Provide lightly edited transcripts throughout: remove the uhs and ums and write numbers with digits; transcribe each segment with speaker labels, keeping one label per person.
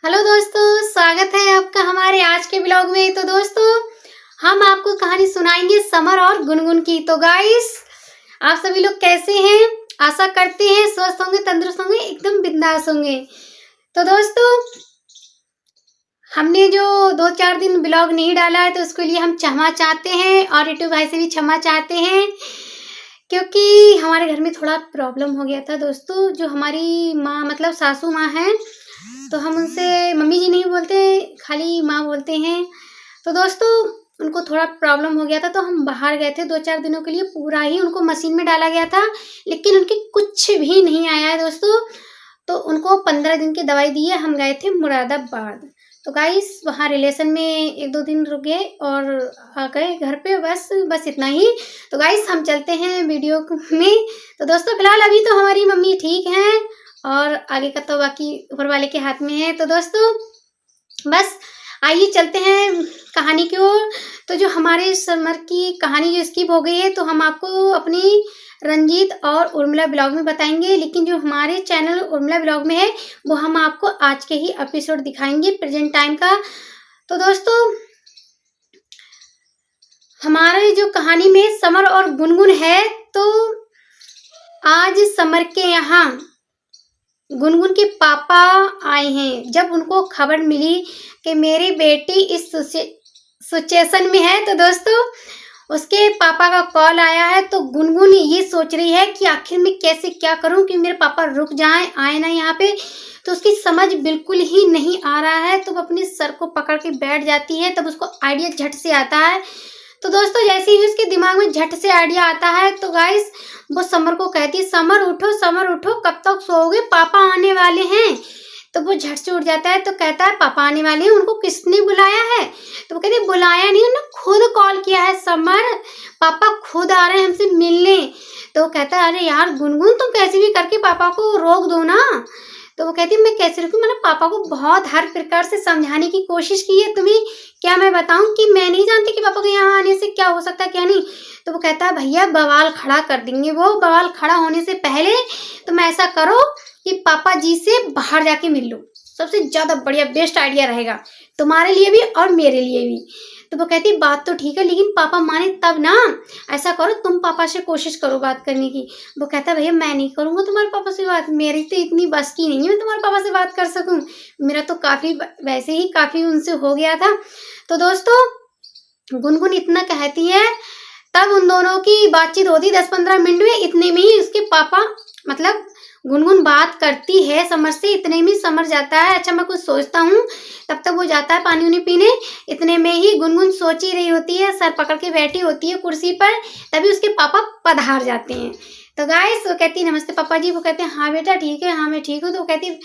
Speaker 1: Hello दोस्तों, स्वागत है आपका हमारे आज के ब्लॉग में। तो दोस्तों, हम आपको कहानी सुनाएंगे समर और गुनगुन की। तो गाइस, आप सभी लोग कैसे हैं? आशा करते हैं स्वस्थ होंगे, तंदुरुस्त होंगे, एकदम बिंदास होंगे। तो दोस्तों, हमने जो 2-4 दिन ब्लॉग नहीं डाला है तो उसके लिए हम क्षमा चाहते हैं और यूट्यूब भाई से भी क्षमा चाहते हैं, क्योंकि हमारे घर में थोड़ा प्रॉब्लम हो गया था दोस्तों। जो हमारी माँ मतलब सासू माँ हैं, तो हम उनसे मम्मी जी नहीं बोलते, खाली माँ बोलते हैं। तो दोस्तों, उनको थोड़ा प्रॉब्लम हो गया था तो हम बाहर गए थे 2-4 दिनों के लिए। पूरा ही उनको मशीन में डाला गया था, लेकिन उनके कुछ भी नहीं आया है दोस्तों। तो उनको 15 दिन की दवाई दी है। हम गए थे मुरादाबाद। तो गाइस, वहाँ रिलेशन में 1-2 दिन रुक गए और आ गए घर पे। बस इतना ही। तो गाइस, हम चलते हैं वीडियो में। तो दोस्तों, फिलहाल अभी तो हमारी मम्मी ठीक हैं और आगे का तो बाकी ऊपर वाले के हाथ में है। तो दोस्तों, बस आइए चलते हैं कहानी की ओर। तो जो हमारे समर की कहानी जो स्किप हो गई है, तो हम आपको अपनी रंजीत और उर्मिला ब्लॉग में बताएंगे, लेकिन जो हमारे चैनल उर्मिला ब्लॉग में है वो हम आपको आज के ही एपिसोड दिखाएंगे, प्रेजेंट टाइम का। तो दोस्तों, हमारे जो कहानी में समर और गुनगुन है, तो आज समर के यहाँ गुनगुन के पापा आए हैं। जब उनको खबर मिली कि मेरी बेटी इस सिचुएशन में है, तो दोस्तों उसके पापा का कॉल आया है। तो गुनगुन ये सोच रही है कि आखिर मैं कैसे क्या करूं कि मेरे पापा रुक जाएं, आए ना यहाँ पे। तो उसकी समझ बिल्कुल ही नहीं आ रहा है। तो वो अपने सर को पकड़ के बैठ जाती है। तब उसको आइडिया झट से आता है। तो दोस्तों, जैसे ही उसके दिमाग में झट से आइडिया आता है, तो गाइस वो समर को कहती है, समर उठो, समर उठो, कब तक सोओगे, पापा आने वाले हैं। तो वो झट से उठ जाता है। तो कहता है, पापा आने वाले हैं, उनको किसने बुलाया है? तो वो कहते हैं, बुलाया नहीं, उन्होंने खुद कॉल किया है समर, पापा खुद आ रहे हैं हमसे मिलने। तो वो कहता है, अरे यार गुनगुन, तुम कैसे भी करके पापा को रोक दो ना। तो वो कहती है, मैं कैसे रोकूं, मैंने पापा को बहुत हर प्रकार से समझाने की कोशिश की है। तुम्हें क्या मैं बताऊं कि मैं नहीं जानती कि पापा के यहाँ आने से क्या हो सकता है क्या नहीं। तो वो कहता है, भैया बवाल खड़ा कर देंगे वो, बवाल खड़ा होने से पहले तुम ऐसा करो कि पापा जी से बाहर जाके मिल लो, सबसे ज्यादा बढ़िया बेस्ट आइडिया रहेगा तुम्हारे लिए भी और मेरे लिए भी। तो वो कहती, बात तो ठीक है, लेकिन पापा माने तब ना। ऐसा करो, तुम पापा से कोशिश करो बात करने की। वो कहता है, भैया मैं नहीं करूंगा तुम्हारे पापा से बात, मेरी तो इतनी बस की नहीं है मैं तुम्हारे पापा से बात कर सकूं। मेरा तो काफी वैसे ही काफी उनसे हो गया था। तो दोस्तों, गुनगुन इतना कहती है, तब उन दोनों की बातचीत होती 10-15 मिनट में। इतने में ही उसके पापा मतलब गुनगुन बात करती है समर से, इतने में समर जाता है, अच्छा मैं कुछ सोचता हूँ। तब तक वो जाता है पानी उनी पीने। इतने में ही गुनगुन सोच ही रही होती है, सर पकड़ के बैठी होती है कुर्सी पर। तभी उसके पापा पधार जाते हैं। तो गाइस, वो कहती है, नमस्ते पापा जी। वो कहते हैं, हाँ बेटा ठीक है, हाँ मैं ठीक हूँ। तो वो कहती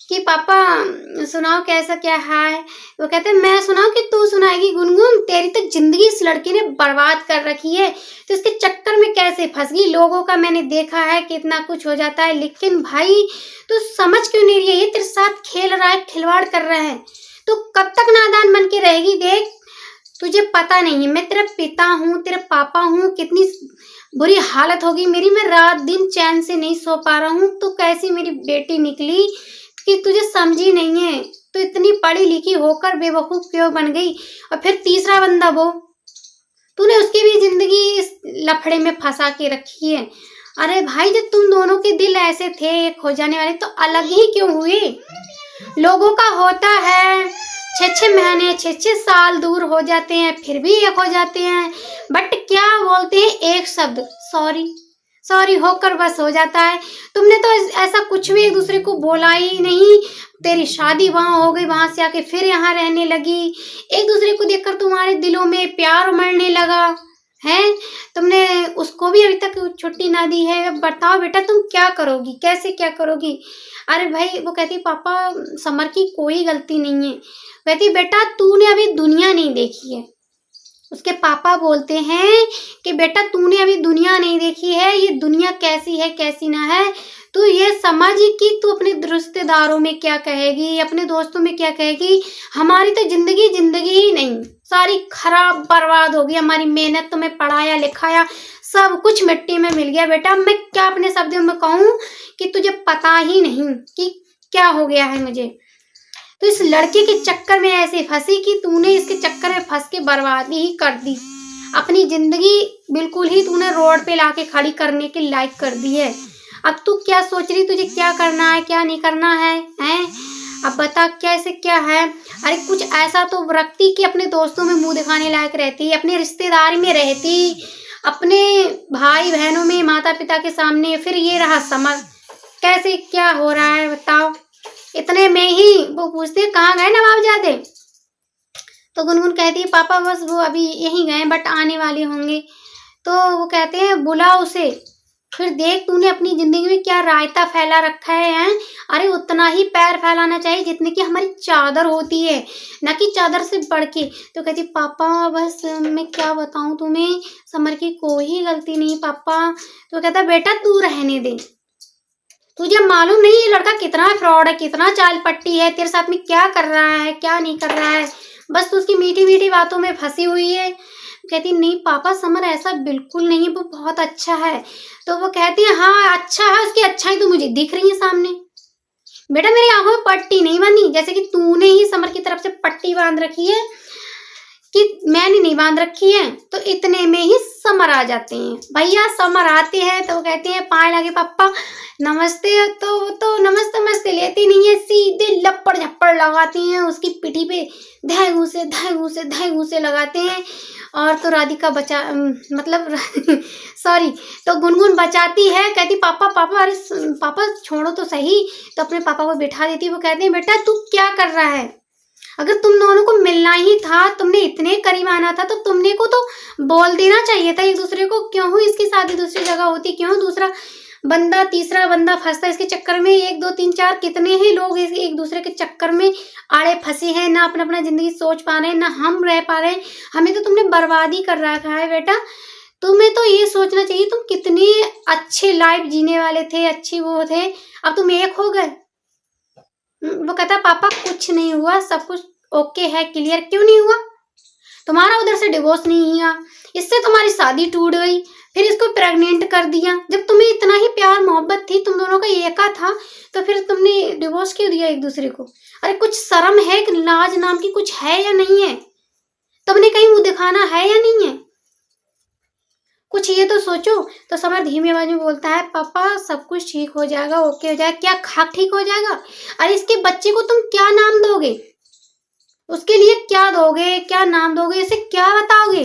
Speaker 1: कि पापा सुनाओ कैसा क्या है। वो कहते हैं, मैं सुनाऊं कि तू सुनाएगी गुनगुन, तेरी तो जिंदगी इस लड़की ने बर्बाद कर रखी है। तो इसके चक्कर में कैसे फंस गई। लोगों का मैंने देखा है कितना कुछ हो जाता है, लेकिन भाई तू समझ क्यों नहीं रही है, ये तेरे साथ खेल रहा है, खिलवाड़ कर रहा है। तू कब तक नादान बन के रहेगी। देख, तुझे पता नहीं है मैं तेरा पिता हूँ, तेरा पापा हूँ, कितनी बुरी हालत होगी मेरी, मैं रात दिन चैन से नहीं सो पा रहा हूँ। तो कैसी मेरी बेटी निकली कि तुझे समझी नहीं है। तो इतनी पढ़ी लिखी होकर बेवकूफ क्यों बन गई। और फिर तीसरा बंदा वो, तूने उसकी भी जिंदगी इस लफड़े में फंसा के रखी है। अरे भाई, जब तुम दोनों के दिल ऐसे थे एक हो जाने वाले, तो अलग ही क्यों हुए। लोगों का होता है 6-6 महीने 6-6 साल दूर हो जाते हैं, फिर भी एक हो जाते हैं। बट क्या बोलते हैं, एक शब्द सॉरी, सॉरी होकर बस हो जाता है। तुमने तो ऐसा कुछ भी एक दूसरे को बोला ही नहीं। तेरी शादी वहां हो गई, वहां से आके फिर यहाँ रहने लगी। एक दूसरे को देखकर तुम्हारे दिलों में प्यार उमड़ने लगा है। तुमने उसको भी अभी तक छुट्टी ना दी है। अब बताओ बेटा, तुम क्या करोगी, कैसे क्या करोगी। अरे भाई, वो कहती, पापा समर की कोई गलती नहीं है। कहती, बेटा तूने अभी दुनिया नहीं देखी है। उसके पापा बोलते हैं कि बेटा तूने अभी दुनिया नहीं देखी है, ये दुनिया कैसी है कैसी ना है। तू ये समझ कि तू अपने रिश्तेदारों में क्या कहेगी, अपने दोस्तों में क्या कहेगी। हमारी तो जिंदगी जिंदगी ही नहीं, सारी खराब बर्बाद हो गई। हमारी मेहनत, तुम्हें पढ़ाया लिखाया, सब कुछ मिट्टी में मिल गया। बेटा मैं क्या अपने शब्दों में कहूँ कि तुझे पता ही नहीं कि क्या हो गया है मुझे। तो इस लड़के के चक्कर में ऐसे फंसी कि तूने इसके चक्कर में फंस के बर्बादी ही कर दी। अपनी जिंदगी बिल्कुल ही तूने रोड पे लाके खड़ी करने के लायक कर दी है। अब तू क्या सोच रही, तुझे क्या करना है क्या नहीं करना है, हैं? अब बता कैसे क्या है। अरे कुछ ऐसा तो रखती कि अपने दोस्तों में मुंह दिखाने लायक रहती, अपने रिश्तेदारी में रहती, अपने भाई बहनों में, माता पिता के सामने। फिर ये रहा समर, कैसे क्या हो रहा है बताओ। इतने में ही वो पूछते कहाँ गए नवाबजादे। तो गुनगुन कहती है पापा बस वो अभी यहीं गए बट आने वाले होंगे। तो वो कहते हैं बुला उसे। फिर देख तूने अपनी जिंदगी में क्या रायता फैला रखा है, हैं? अरे उतना ही पैर फैलाना चाहिए जितने की हमारी चादर होती है, न कि चादर से बढ़ के। तो कहती पापा बस मैं क्या बताऊं तुम्हें, समर की कोई गलती नहीं पापा। तो कहता बेटा तू रहने दे, तुझे मालूम नहीं ये लड़का कितना फ्रॉड है, कितना चाल पट्टी है, तेरे साथ में क्या कर रहा है क्या नहीं कर रहा है, बस तू उसकी मीठी मीठी बातों में फंसी हुई है। कहती नहीं पापा समर ऐसा बिल्कुल नहीं, वो बहुत अच्छा है। तो वो कहती है हाँ अच्छा है, उसकी अच्छाई तो मुझे दिख रही है सामने। बेटा मेरी आंखों में पट्टी नहीं बनी, जैसे कि तूने ही समर की तरफ से पट्टी बांध रखी है कि मैंने नहीं बांध रखी है। तो इतने में ही समर आ जाते हैं। भैया समर आते हैं तो वो कहते हैं पाए लगे पापा नमस्ते। तो नमस्ते नमस्ते लेती नहीं है, सीधे लपड़ झप्पड़ लगाती हैं उसकी पीठी पे, धै घूसे लगाते हैं। और तो राधिका बचा मतलब सॉरी, तो गुनगुन बचाती है, कहती पापा पापा अरे पापा छोड़ो तो सही। तो अपने पापा को बिठा देती है। वो कहते हैं बेटा तू क्या कर रहा है, अगर तुम दोनों को मिलना ही था, तुमने इतने करीब आना था तो तुमने को तो बोल देना चाहिए था एक दूसरे को। क्यों हुई इसकी शादी दूसरी जगह होती, क्यों दूसरा बंदा तीसरा बंदा फंसता इसके चक्कर में। 1 2 3 4 कितने ही लोग एक दूसरे के चक्कर में आड़े फंसे हैं, ना अपना अपना जिंदगी सोच पा रहे हैं, ना हम रह पा रहे हैं। हमें तो तुमने बर्बादी कर रखा है बेटा। तुम्हें तो ये सोचना चाहिए तुम कितनी अच्छी लाइफ जीने वाले थे, अच्छी वो थे, अब तुम एक हो गए। वो कहता पापा कुछ नहीं हुआ, सब कुछ ओके है, क्लियर। क्यों नहीं हुआ, तुम्हारा उधर से डिवोर्स नहीं हुआ, इससे तुम्हारी शादी टूट गई, फिर इसको प्रेग्नेंट कर दिया। जब तुम्हें इतना ही प्यार मोहब्बत थी, तुम दोनों का एका था, तो फिर तुमने डिवोर्स क्यों दिया एक दूसरे को। अरे कुछ शर्म है, लाज नाम की कुछ है या नहीं है, तुमने कहीं मुंह दिखाना है या नहीं है, कुछ ये तो सोचो। तो समर धीमी आवाज में बोलता है पापा सब कुछ ठीक हो जाएगा, ओके हो जाएगा। क्या खाक ठीक हो जाएगा, अरे इसके बच्चे को तुम क्या नाम दोगे, उसके लिए क्या दोगे, क्या नाम दोगे, इसे क्या बताओगे,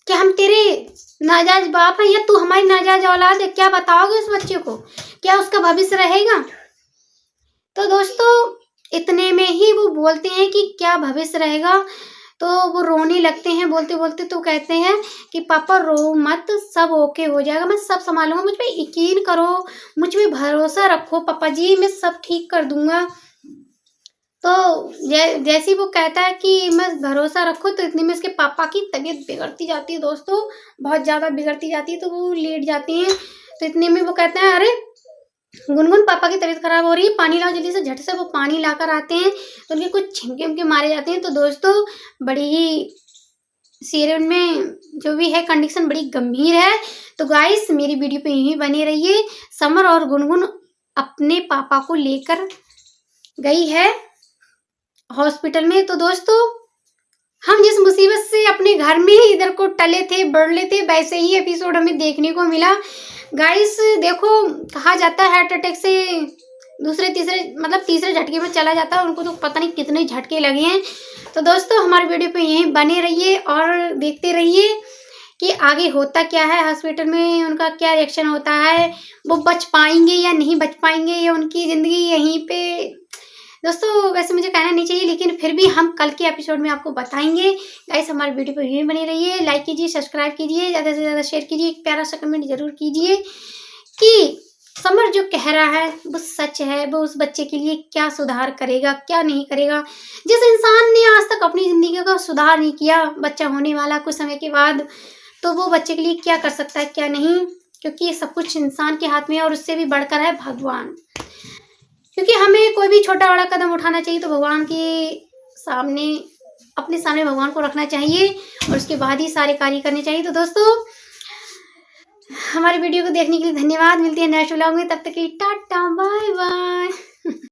Speaker 1: क्या हम तेरे नाजायज बाप है या तू हमारी नाजायज औलाद है, क्या बताओगे उस बच्चे को, क्या उसका भविष्य रहेगा। तो दोस्तों इतने में ही वो बोलते हैं कि क्या भविष्य रहेगा। तो वो रोने लगते हैं बोलते बोलते। तो कहते हैं कि पापा रो मत, सब ओके हो जाएगा, मैं सब संभालूंगा, मुझ पे यकीन करो, मुझ पे भरोसा रखो पापा जी, मैं सब ठीक कर दूंगा। तो जैसे वो कहता है कि मैं भरोसा रखो, तो इतने में उसके पापा की तबीयत बिगड़ती जाती है दोस्तों, बहुत ज़्यादा बिगड़ती जाती है। तो वो लेट जाते हैं। तो इतने में वो कहते हैं अरे गुनगुन पापा की तबीयत खराब हो रही है, पानी लाओ जल्दी से। झट से वो पानी लाकर आते हैं तो उनके कुछ छिमके उमके मारे जाते हैं। तो दोस्तों बड़ी ही सीरियल में जो भी है कंडीशन बड़ी गंभीर है। तो गाइस मेरी वीडियो पे यहीं बने रहिए। समर और गुनगुन अपने पापा को लेकर गई है हॉस्पिटल में। तो दोस्तों हम जिस मुसीबत से अपने घर में इधर को टले थे बढ़ लेते, वैसे ही एपिसोड हमें देखने को मिला। गाइस देखो कहा जाता है हार्ट अटैक से दूसरे तीसरे मतलब तीसरे झटके में चला जाता है, उनको तो पता नहीं कितने झटके लगे हैं। तो दोस्तों हमारे वीडियो पे यहीं बने रहिए और देखते रहिए कि आगे होता क्या है, हॉस्पिटल में उनका क्या रिएक्शन होता है, वो बच पाएंगे या नहीं बच पाएंगे, या उनकी ज़िंदगी यहीं पे। दोस्तों वैसे मुझे कहना नहीं चाहिए, लेकिन फिर भी हम कल के एपिसोड में आपको बताएंगे। गाइस हमारे वीडियो पर यहीं बने रहिए, लाइक कीजिए, सब्सक्राइब कीजिए, ज़्यादा से ज़्यादा शेयर कीजिए, एक प्यारा सा कमेंट जरूर कीजिए कि समर जो कह रहा है वो सच है, वो उस बच्चे के लिए क्या सुधार करेगा क्या नहीं करेगा। जिस इंसान ने आज तक अपनी ज़िंदगी का सुधार नहीं किया, बच्चा होने वाला कुछ समय के बाद, तो वो बच्चे के लिए क्या कर सकता है क्या नहीं, क्योंकि ये सब कुछ इंसान के हाथ में है और उससे भी बढ़कर है भगवान। क्योंकि हमें कोई भी छोटा बड़ा कदम उठाना चाहिए तो भगवान के सामने, अपने सामने भगवान को रखना चाहिए और उसके बाद ही सारे कार्य करने चाहिए। तो दोस्तों हमारे वीडियो को देखने के लिए धन्यवाद। मिलते हैं नेक्स्ट व्लॉग में, तब तक के लिए टाटा बाय बाय।